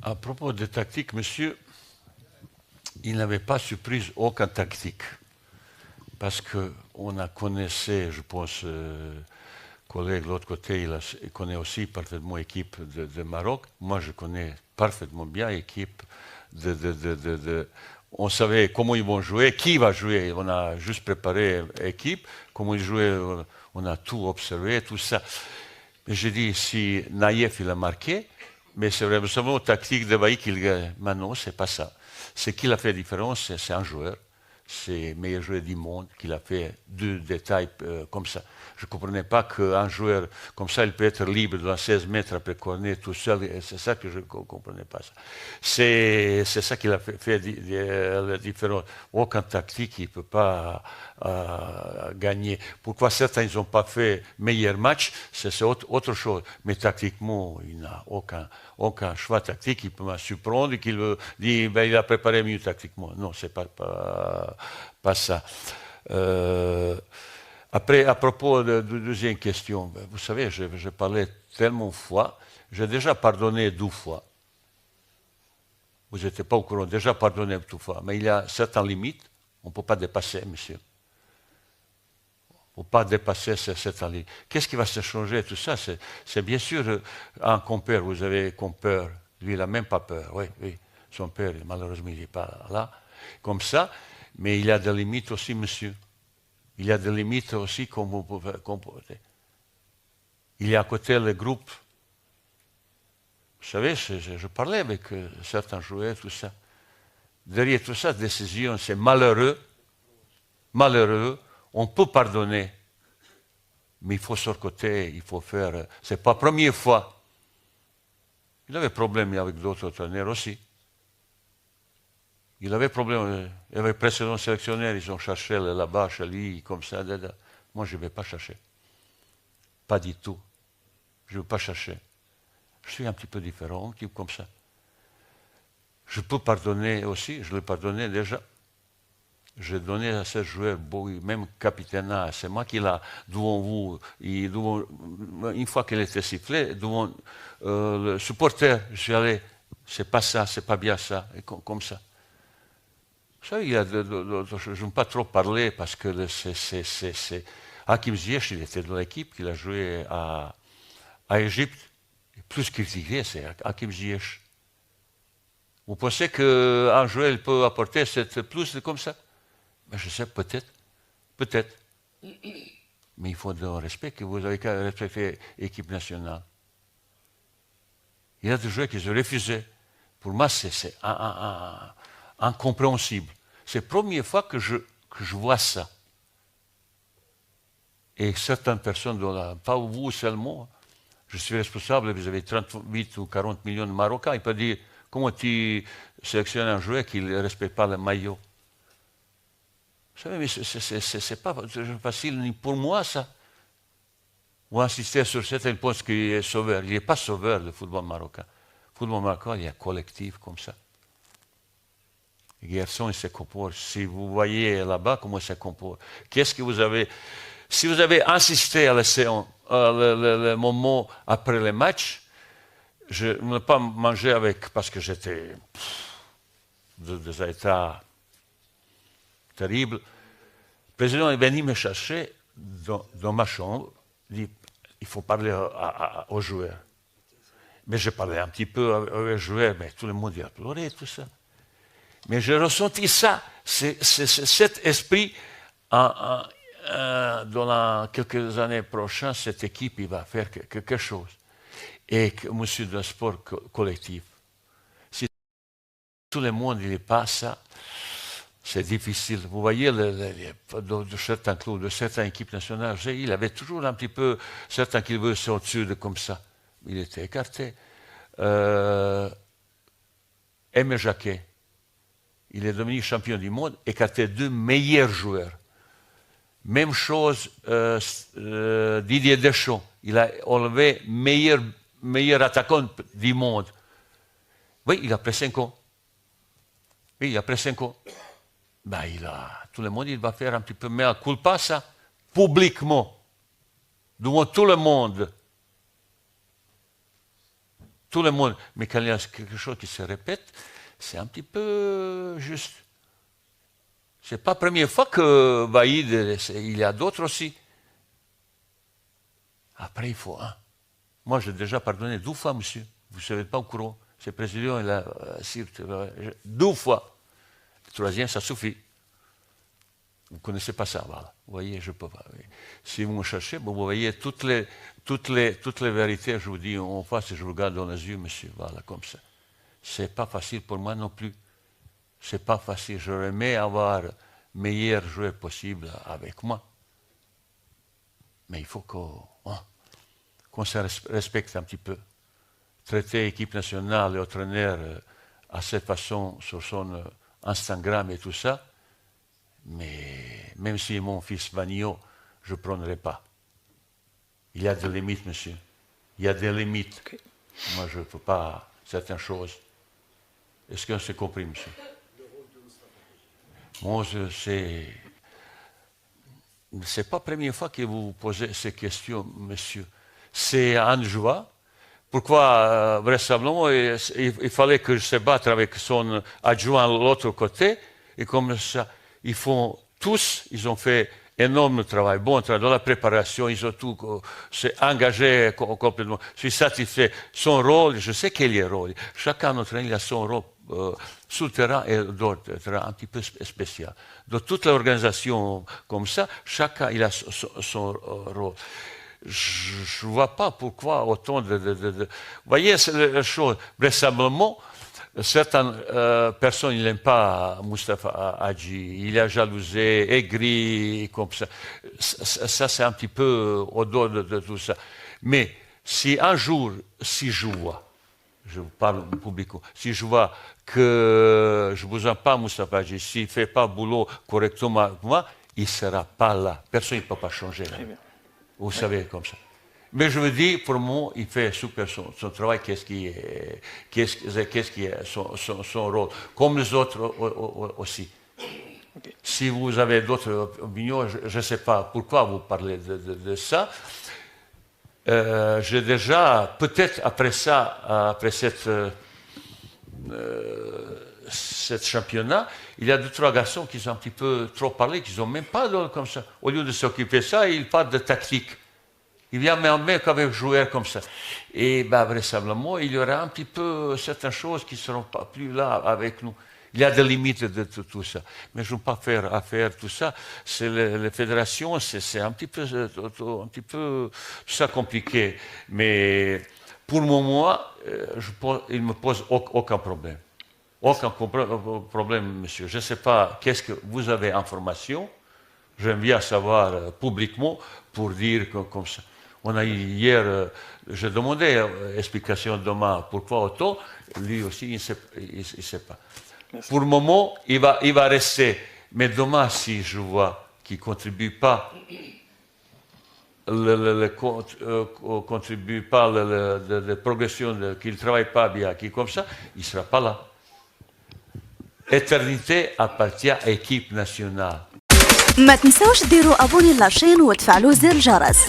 À propos de tactique, monsieur, il n'avait pas surpris aucune tactique. Parce qu'on a connaissé, je pense, collègue de l'autre côté, il connaît aussi parfaitement l'équipe de Maroc. Moi, je connais parfaitement bien l'équipe on savait comment ils vont jouer, qui va jouer. On a juste préparé l'équipe, comment ils jouaient, on a tout observé, tout ça. Mais j'ai dit, si Naïef, il a marqué, mais c'est vraiment une tactique de Baïk qu'il gagne. Maintenant, c'est pas ça. Ce qui a fait la différence, c'est un joueur. C'est le meilleur joueur du monde qui a fait deux détails comme ça. Je ne comprenais pas qu'un joueur comme ça, il peut être libre dans 16 mètres après corner tout seul. C'est ça que je ne comprenais pas. C'est ça qui a fait la différence. Aucun tactique, il ne peut pas gagner. Pourquoi certains ils n'ont pas fait meilleur match, c'est autre chose. Mais tactiquement, il n'a aucun choix tactique. Il peut me surprendre qu'il dit ben, il a préparé mieux tactiquement. Non, c'est pas ça. Après, à propos de la deuxième question, vous savez, je parlais tellement de fois, j'ai déjà pardonné 2 fois. Vous n'étiez pas au courant, déjà pardonné 2 fois. Mais il y a certaines limites, on ne peut pas dépasser, monsieur. Il ne faut pas dépasser certaines limites. Qu'est-ce qui va se changer, tout ça? C'est bien sûr un compère, vous avez compère, lui, il n'a même pas peur, oui. Son père, malheureusement, il n'est pas là, comme ça. Mais il y a des limites aussi, monsieur. Il y a des limites aussi comme vous pouvez comporter. Il y a à côté le groupe. Vous savez, je parlais avec certains joueurs, tout ça. Derrière tout ça, décision, c'est malheureux. Malheureux. On peut pardonner. Mais il faut surcoter, il faut faire. Ce n'est pas la première fois. Il avait problème avec d'autres entraîneurs aussi. Il avait problème, il y avait précédents sélectionnaires, ils ont cherché là-bas, chez lui, comme ça. Moi, je ne vais pas chercher. Pas du tout. Je ne veux pas chercher. Je suis un petit peu différent, type comme ça. Je peux pardonner aussi, je l'ai pardonné déjà. J'ai donné à ce joueur, même capitaine, c'est moi qui l'a, devant vous, une fois qu'il était sifflé, devant le supporter, je suis allé, c'est pas ça, c'est pas bien ça, et comme ça. Vous savez, je ne veux pas trop parler parce que c'est Hakim Ziyech, il était dans l'équipe, il a joué à Égypte. Plus critiqué, c'est Hakim Ziyech. Vous pensez qu'un joueur peut apporter cette plus comme ça? Ben, je sais, peut-être. Peut-être. Mais il faut un respect, que vous avez qu'à respecter l'équipe nationale. Il y a des joueurs qui ont refusé. Pour moi, c'est incompréhensible. C'est la première fois que je vois ça. Et certaines personnes, pas vous seulement, je suis responsable, vous avez 38 ou 40 millions de Marocains, il peut dire, comment tu sélectionnes un joueur qui ne respecte pas le maillot? Vous savez, mais ce n'est pas facile ni pour moi, ça. Vous insistez sur certains points qu'il est sauveur. Il n'est pas sauveur, le football marocain. Le football marocain, il y a un collectif comme ça. Les garçons, ils se comportent. Si vous voyez là-bas comment ils se comportent, qu'est-ce que vous avez... Si vous avez insisté à la séance, le moment après le match, je ne pas manger avec, parce que j'étais dans un état terrible. Le président est venu me chercher dans ma chambre, il dit, il faut parler aux joueurs. Mais je parlais un petit peu aux joueurs, mais tout le monde a pleuré, tout ça. Mais j'ai ressenti ça, cet esprit dans quelques années prochaines, cette équipe il va faire quelque chose. Et monsieur de sport collectif, si tout le monde n'est pas ça, c'est difficile. Vous voyez, de certains clubs, de certaines équipes nationales, il avait toujours un petit peu, certains qui veulent sortir de comme ça. Il était écarté. Aimé Jacquet, il est devenu champion du monde, écarté 2 meilleurs joueurs. Même chose, Didier Deschamps, il a enlevé meilleur attaquant du monde. Oui, il a pris 5 ans. Oui, il a pris 5 ans. Ben, tout le monde, il va faire un petit peu mea culpa, ça, publiquement, devant tout le monde. tout le monde, mais quand il y a quelque chose qui se répète, c'est un petit peu juste. C'est pas la première fois que Vaïd, il y a d'autres aussi. Après, il faut un. Moi, j'ai déjà pardonné 2 fois, monsieur. Vous ne savez pas au courant. Ce président, il a 2 fois. Le 3e, ça suffit. Vous ne connaissez pas ça, voilà. Vous voyez, je ne peux pas. Si vous me cherchez, bon, vous voyez toutes les vérités, je vous dis en face et je vous regarde dans les yeux, monsieur, voilà, comme ça. Ce n'est pas facile pour moi non plus. Ce n'est pas facile. J'aurais aimé avoir le meilleur joueur possible avec moi. Mais il faut qu'on se respecte un petit peu. Traiter l'équipe nationale et entraîneur à cette façon sur son Instagram et tout ça, mais même si mon fils Vanio, je ne prendrai pas. Il y a des limites, monsieur. Il y a des limites. Okay. Moi, je ne peux pas certaines choses. Est-ce que c'est compris, monsieur? Moi, c'est pas la première fois que vous posez ces questions, monsieur. C'est un joie. Pourquoi, vraisemblablement, il fallait que je se batte avec son adjoint de l'autre côté. Et comme ça, ils font tous, ils ont fait énorme travail, bon travail dans la préparation, ils ont tout s'est engagé complètement. Je suis satisfait. Son rôle, je sais quel est le rôle. Chacun d'entre eux, il a son rôle sur le terrain et d'autres terrain un petit peu spécial. Dans toute l'organisation comme ça, chacun il a son rôle. Je ne vois pas pourquoi autant de... Vous voyez, c'est la chose. Vraisemblablement, certaines personnes n'aiment pas Moustapha Hadji. Il est jalousé, aigri, comme ça. Ça, c'est un petit peu au-delà de tout ça. Mais si un jour, si je vois, je vous parle au public, si je vois que je ne vous aime pas Moustapha Hadji, s'il ne fait pas le boulot correctement, moi, il ne sera pas là. Personne ne peut pas changer. Très bien. Vous savez, comme ça. Mais je me dis, pour moi, il fait super son travail, qu'est-ce qui est son rôle, comme les autres aussi. Okay. Si vous avez d'autres opinions, je ne sais pas pourquoi vous parlez de ça. J'ai déjà, peut-être après ça, après cette championnat, il y a 2-3 garçons qui ont un petit peu trop parlé, qui n'ont même pas comme ça. Au lieu de s'occuper de ça, ils parlent de tactique. Il vient même qu'avec joueurs comme ça. Et vraisemblablement, il y aura un petit peu certaines choses qui ne seront pas plus là avec nous. Il y a des limites de tout ça. Mais je ne veux pas faire affaire tout ça. C'est les fédérations, c'est un petit peu ça compliqué. Mais pour le moment, il ne me pose aucun problème. Aucun problème, monsieur. Je ne sais pas qu'est-ce que vous avez information. J'aime bien savoir publiquement pour dire comme ça. On a eu hier, j'ai demandé explication demain pourquoi autant. Lui aussi, il ne sait pas. Merci. Pour le moment, il va rester. Mais demain, si je vois qu'il ne contribue pas, contribue pas la progression, qu'il ne travaille pas bien, qu'il comme ça, il ne sera pas là. Éternité appartient à l'équipe nationale. ما تنسوش ديروا ابوني لاشين وتفعلوا زر الجرس.